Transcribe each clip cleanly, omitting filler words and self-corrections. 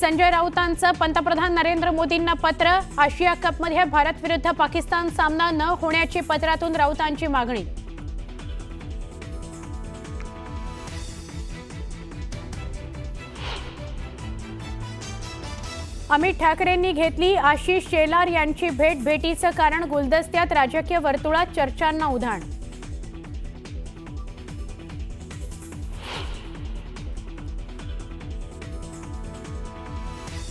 संजय राऊतांचं पंतप्रधान नरेंद्र मोदींना पत्र। आशिया कपमध्ये भारत विरुद्ध पाकिस्तान सामना न होण्याची पत्रातून राऊतांची मागणी। अमित ठाकरेंनी घेतली आशिष शेलार यांची भेट। भेटीचं कारण गुलदस्त्यात राजकीय वर्तुळात चर्चांना उधाण।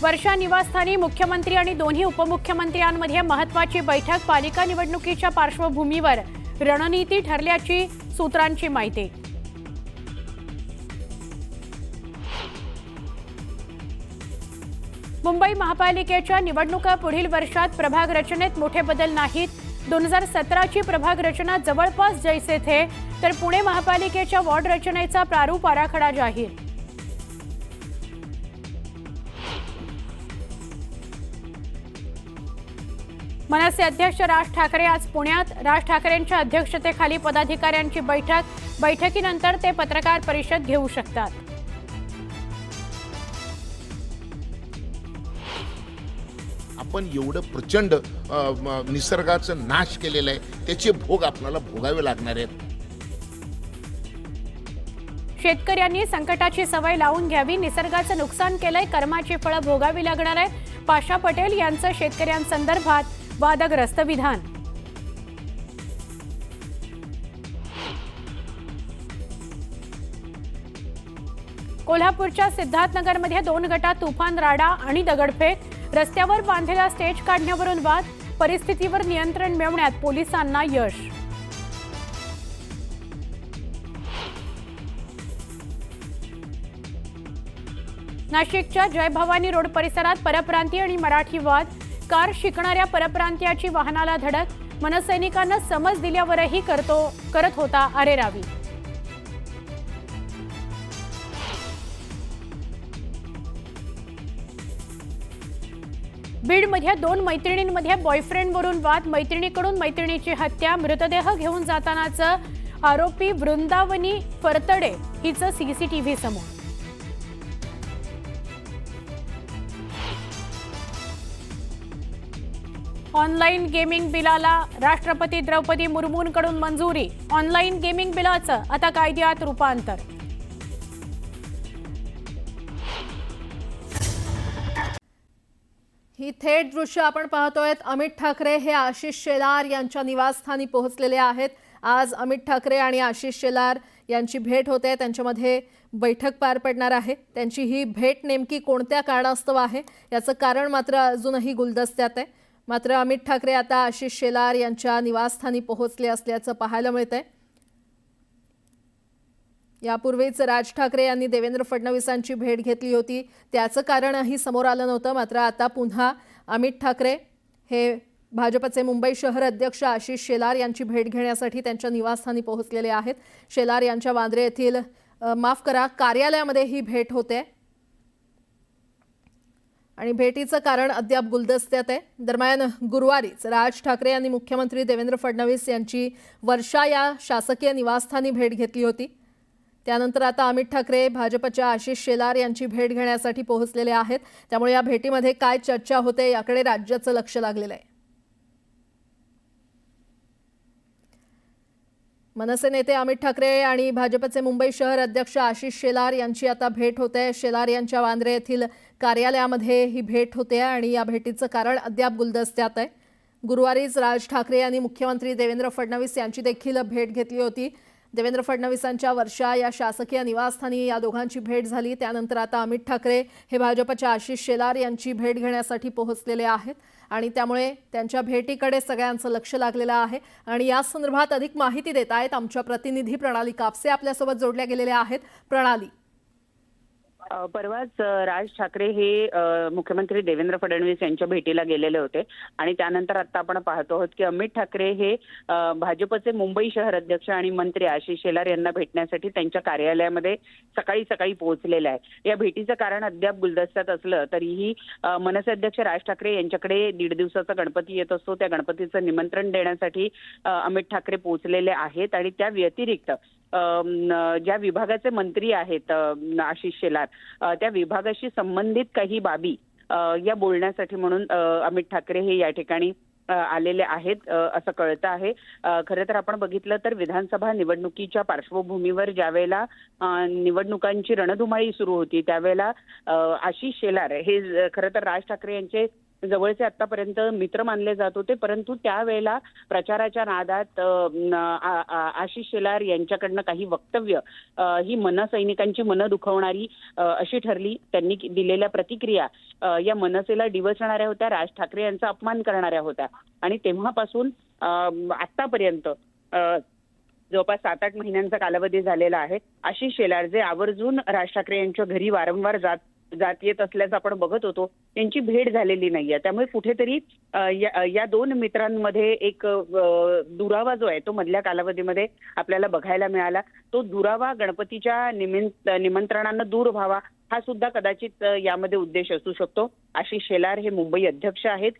वर्षा निवासस्थानी मुख्यमंत्री आणि दोन्ही उपमुख्यमंत्र्यांमध्ये महत्त्वाची बैठक। पालिका निवडणुकीच्या पार्श्वभूमीवर रणनीती ठरल्याची सूत्रांची माहिती। मुंबई महापालिकेच्या निवडणुका पुढील वर्षात प्रभाग रचनेत मोठे बदल नाहीत। 2017ची प्रभाग रचना जवळपास जैसे थे, तर पुणे महापालिकेच्या वॉर्ड रचनेचा प्रारूप आराखडा जाहीर। मनसे अध्यक्ष राज ठाकरे आज पुण्यात। राज ठाकरेंच्या अध्यक्षतेखाली पदाधिकाऱ्यांची बैठक। बैठकीनंतर ते पत्रकार परिषद घेऊ शकतात। आपण एवढं प्रचंड निसर्गाचं नाश केलेलं आहे, त्याचे भोग आपल्याला भोगावे लागणार आहेत। शेतकऱ्यांनी संकटाची सवय लावून घ्यावी। निसर्गाचं नुकसान केलंय, कर्माची फळं भोगावी लागणार आहेत। पाशा पटेल यांचं शेतकऱ्यांसंदर्भात वादग्रस्त विधान। कोल्हापूरच्या सिद्धार्थनगरमध्ये 2 गटात तुफान राडा आणि दगडफेक। रस्त्यावर बांधलेला स्टेज काढण्यावरून वाद। परिस्थितीवर नियंत्रण मिळवण्यात पोलिसांना यश। नाशिकच्या जय भवानी रोड परिसरात परप्रांतीय आणि मराठी वाद। कार शिकणाऱ्या परप्रांतीयाची वाहनाला धडक। मनसैनिकांना समज दिल्यावरही करत होता अरेरावी। बीडमध्ये 2 मैत्रिणींमध्ये बॉयफ्रेंडवरून वाद। मैत्रिणीकडून मैत्रिणीची हत्या। मृतदेह घेऊन जातानाचं आरोपी वृंदावनी फरतडे हिचं सीसीटीव्ही समोर। ऑनलाईन गेमिंग बिलाला राष्ट्रपती द्रौपदी मुर्मूंकडून मंजुरी। ऑनलाईन गेमिंग बिलाचं आता कायद्यात रूपांतर। ही थेट दृश्य आपण पाहतोय। अमित ठाकरे हे आशिष शेलार यांच्या निवासस्थानी पोहोचलेले आहेत। आज अमित ठाकरे आणि आशिष शेलार यांची भेट होते, त्यांच्यामध्ये बैठक पार पडणार आहे। त्यांची ही भेट नेमकी कोणत्या कारणास्तव आहे याचं कारण मात्र अजूनही गुलदस्त्यात आहे। मात्र अमित ठाकरे आता आशिष शेलार यांच्या निवासस्थानी पोहोचले असल्याचं पाहायला मिळतंय। यापूर्वीच राज ठाकरे यांनी देवेंद्र फडणवीसांची भेट घेतली होती, त्याचं कारणही समोर आलं नव्हतं। मात्र आता पुन्हा अमित ठाकरे हे भाजपचे मुंबई शहर अध्यक्ष आशिष शेलार यांची भेट घेण्यासाठी त्यांच्या निवासस्थानी पोहोचलेले आहेत। शेलार यांच्या वांद्रे येथील कार्यालयामध्ये ही भेट होते आणि भेटीचं कारण अद्याप गुलदस्त्यात आहे। दरम्यान गुरुवारीच राज ठाकरे यांनी मुख्यमंत्री देवेंद्र फडणवीस यांची वर्षा या शासकीय निवासस्थानी भेट घेतली होती। त्यानंतर आता अमित ठाकरे भाजपच्या आशिष शेलार यांची भेट घेण्यासाठी पोहोचलेले आहेत। त्यामुळे या भेटीमध्ये काय चर्चा होते याकडे राज्याचं लक्ष लागलेलं आहे। मनसे नेते अमित ठाकरे आणि भाजपचे मुंबई शहर अध्यक्ष आशिष शेलार यांची आता भेट होते। शेलार यांच्या वांद्रे येथील कार्यालयामध्ये ही भेट होते आणि या भेटीचं कारण अद्याप गुलदस्त्यात आहे। गुरुवारीच राज ठाकरे यांनी मुख्यमंत्री देवेंद्र फडणवीस यांची देखील भेट घेतली होती। देवेंद्र फडणवीसांच्या वर्षा या शासकीय निवासस्थानी या दोघांची भेट झाली। त्यानंतर आता अमित ठाकरे हे भाजपच्या आशिष शेलार यांची भेट घेण्यासाठी पोहोचलेले आहेत आणि त्यामुळे त्यांच्या भेटीकडे सगळ्यांचं लक्ष लागलेलं आहे। आणि या संदर्भात अधिक माहिती देत आहेत आमच्या प्रतिनिधी प्रणाली कापसे आपल्यासोबत जोडल्या गेलेल्या आहेत। प्रणाली, परवाच राज ठाकरे हे मुख्यमंत्री देवेंद्र फडणवीस यांच्या भेटीला गेलेले होते आणि त्यानंतर आता आपण पाहतो आहोत की अमित ठाकरे हे भाजपचे मुंबई शहर अध्यक्ष आणि मंत्री आशिष शेलार यांना भेटण्यासाठी त्यांच्या कार्यालयामध्ये सकाळी सकाळी पोहोचलेले आहे। या भेटीचं कारण अद्याप गुलदस्त्यात असलं तरीही मनसे अध्यक्ष राज ठाकरे यांच्याकडे 1.5 दिवसाचा गणपती येत असतो, त्या गणपतीचं निमंत्रण देण्यासाठी अमित ठाकरे पोहोचलेले आहेत आणि त्या व्यतिरिक्त ज्या विभागाचे मंत्री आहेत आशिष शेलार, त्या विभागाशी संबंधित काही बाबी या बोलण्यासाठी म्हणून अमित ठाकरे हे या ठिकाणी आलेले आहेत असं कळतं आहे. खरं तर आपण बघितलं तर विधानसभा निवडणुकीच्या पार्श्वभूमीवर ज्या वेळेला निवडणुकांची रणधुमाळी सुरू होती त्यावेळेला आशिष शेलार हे खरं तर राज ठाकरे यांचे जवळचे आतापर्यंत मित्र मानले जात होते, परंतु त्यावेळेला प्रचाराच्या नादात आशिष शेलार यांच्याकडनं काही वक्तव्य ही मनसैनिकांची मनं दुखवणारी अशी ठरली. त्यांनी दिलेल्या प्रतिक्रिया या मनसेला डिवचणाऱ्या होत्या, राज ठाकरे यांचा अपमान करणाऱ्या होत्या आणि तेव्हापासून आतापर्यंत जवळपास 7-8 महिन्यांचा कालावधी झालेला आहे. आशिष शेलार जे आवर्जून राज ठाकरे यांच्या घरी वारंवार जात येत असल्याचं आपण बघत होतो, त्यांची भेट झालेली नाहीये. त्यामुळे कुठेतरी या दोन मित्रांमध्ये एक दुरावा जो आहे तो मधल्या कालावधीमध्ये आपल्याला बघायला मिळाला. तो दुरावा गणपतीच्या निमंत्रणानं दूर व्हावा हा सुद्धा कदाचित यामध्ये उद्देश असू शकतो. आशिष शेलार हे मुंबई अध्यक्ष आहेत,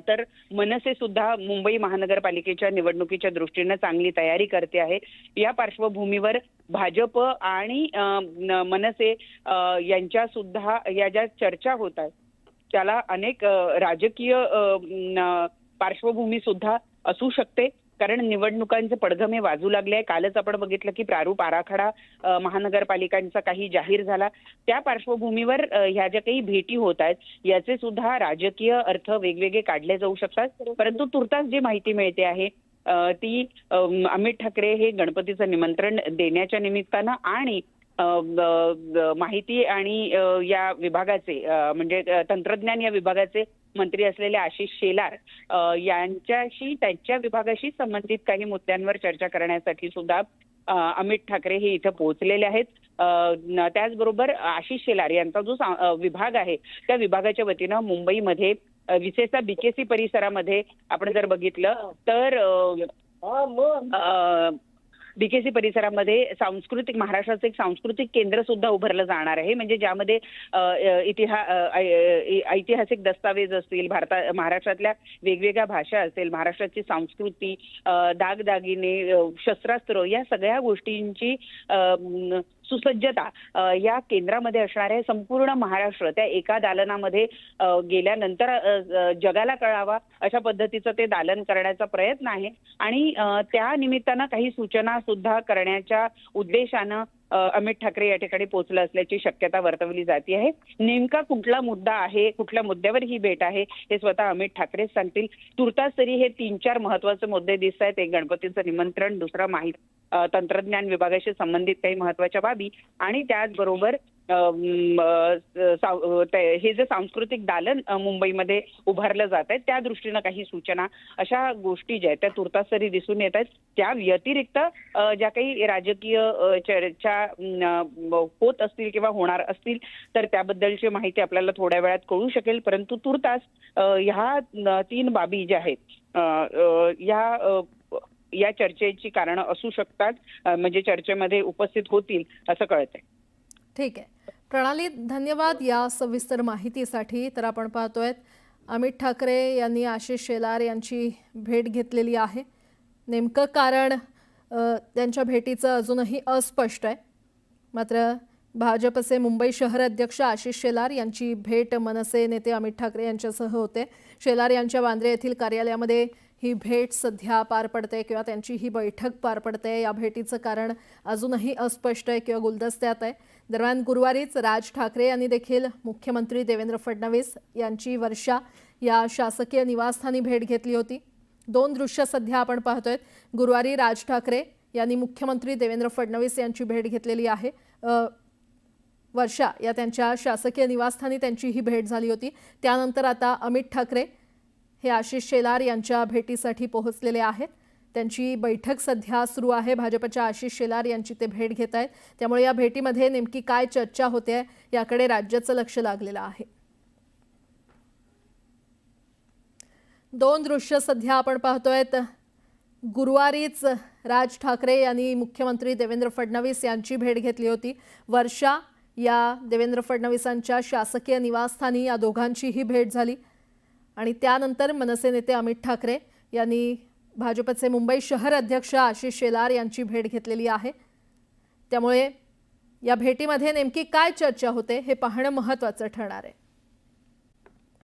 तर मनसे सुद्धा मुंबई महानगरपालिकेच्या निवडणुकीच्या दृष्टीनं चांगली तयारी करते आहे. या पार्श्वभूमीवर भाजप आणि मनसे यांच्या सुद्धा या ज्या चर्चा होत आहेत त्याला अनेक राजकीय पार्श्वभूमी सुद्धा असू शकते, कारण निवडणुकांचे पडघमे वाजू लागले आहे. कालच आपण बघितलं की प्रारूप आराखडा महानगरपालिकांचा काही जाहीर झाला. त्या पार्श्वभूमीवर ह्या ज्या काही भेटी होत आहेत याचे सुद्धा राजकीय अर्थ वेगवेगळे काढले जाऊ शकतात. परंतु तुर्तास जी माहिती मिळते आहे ती अमित ठाकरे हे गणपतीचं निमंत्रण देण्याच्या निमित्तानं आणि माहिती आणि या विभागाचे म्हणजे तंत्रज्ञान या विभागाचे मंत्री असलेले आशिष शेलार यांच्याशी त्यांच्या विभागाशी संबंधित काही मुद्द्यांवर चर्चा करण्यासाठी सुद्धा अमित ठाकरे हे इथे पोहोचलेले आहेत. त्याचबरोबर आशिष शेलार यांचा जो विभाग आहे त्या विभागाच्या वतीनं मुंबईमध्ये विशेषतः बीकेसी परिसरामध्ये आपण जर बघितलं तर बीकेसी परिसरामध्ये महाराष्ट्राचं एक सांस्कृतिक केंद्र सुद्धा उभारलं जाणार आहे, म्हणजे ज्यामध्ये ऐतिहासिक दस्तावेज असतील, महाराष्ट्रातल्या वेगवेगळ्या भाषा असेल, महाराष्ट्राची संस्कृती, दागदागिने, शस्त्रास्त्र या सगळ्या गोष्टींची सुसज्जता या केंद्रामध्ये असणार आहे. संपूर्ण महाराष्ट्र त्या एका दालनामध्ये गेल्यानंतर जगाला कळावा अशा पद्धतीचं ते दालन करण्याचा प्रयत्न आहे आणि त्या निमित्तानं काही सूचना सुद्धा करण्याच्या उद्देशानं अमित ठाकरे या ठिकाणी पोहोचले असल्याची शक्यता वर्तवली जाते आहे. नेमका कुठला मुद्दा आहे, कुठल्या मुद्द्यावर ही भेट आहे हे स्वतः अमित ठाकरेच सांगतील. तुर्तास तरी हे 3-4 महत्वाचे मुद्दे दिसत आहेत. एक गणपतीचं निमंत्रण, दुसरा तंत्रज्ञान विभागाशी संबंधित काही महत्वाच्या बाबी आणि त्याचबरोबर हे जे सांस्कृतिक दालन मुंबईमध्ये उभारलं जात आहे त्या दृष्टीनं काही सूचना अशा गोष्टी ज्या आहेत त्या तुर्तास तरी दिसून येत आहेत. त्या व्यतिरिक्त ज्या काही राजकीय चर्चा होत असतील किंवा होणार असतील तर त्याबद्दलची माहिती आपल्याला थोड्या वेळात कळू शकेल. परंतु तुर्तास ह्या 3 बाबी ज्या आहेत या चर्चेची कारणं असू शकतात, म्हणजे चर्चेमध्ये उपस्थित होतील असं कळतंय. ठीक आहे प्रणाली, धन्यवाद या सविस्तर माहितीसाठी. तर आपण पाहतोय अमित ठाकरे यांनी आशिष शेलार यांची भेट घेतलेली आहे. नेमकं कारण त्यांच्या भेटीचं अजूनही अस्पष्ट आहे. मात्र भाजपचे मुंबई शहर अध्यक्ष आशिष शेलार यांची भेट मनसे नेते अमित ठाकरे यांच्यासह होते. शेलार यांच्या वांद्रे येथील कार्यालयामध्ये ही भेट सध्या पार पडते किंवा त्यांची ही बैठक पार पडते. या भेटीचं कारण अजूनही अस्पष्ट आहे किंवा गुलदस्त्यात आहे. दरम्यान गुरुवारीच राज ठाकरे यांनी देखील मुख्यमंत्री देवेंद्र फडणवीस यांची वर्षा या शासकीय निवासस्थानी भेट घेतली होती. 2 दृश्य सध्या आपण पाहतोय. गुरुवारी राज ठाकरे यांनी मुख्यमंत्री देवेंद्र फडणवीस यांची भेट घेतलेली आहे. वर्षा या त्यांच्या शासकीय निवासस्थानी त्यांची ही भेट झाली होती. त्यानंतर आता अमित ठाकरे हे आशिष शेलार यांच्या भेटीसाठी पोहोचलेले आहेत. त्यांची बैठक सध्या सुरू आहे. भाजपच्या आशिष शेलार यांची ते भेट घेत आहेत. त्यामुळे या भेटीमध्ये नेमकी काय चर्चा होते याकडे राज्याचं लक्ष लागलेलं आहे. 2 दृश्य सध्या आपण पाहतोय. गुरुवारीच राज ठाकरे यांनी मुख्यमंत्री देवेंद्र फडणवीस यांची भेट घेतली होती. वर्षा या देवेंद्र फडणवीसांच्या शासकीय निवासस्थानी या दोघांची ही भेट झाली आणि त्यानंतर मनसे नेते अमित ठाकरे यांनी भाजपचे मुंबई शहर अध्यक्ष आशिष शेलार यांची भेट घेतलेली आहे। त्यामुळे या भेटीमध्ये नेमकी काय चर्चा होते हे पाहणं महत्त्वाचं ठरणार आहे।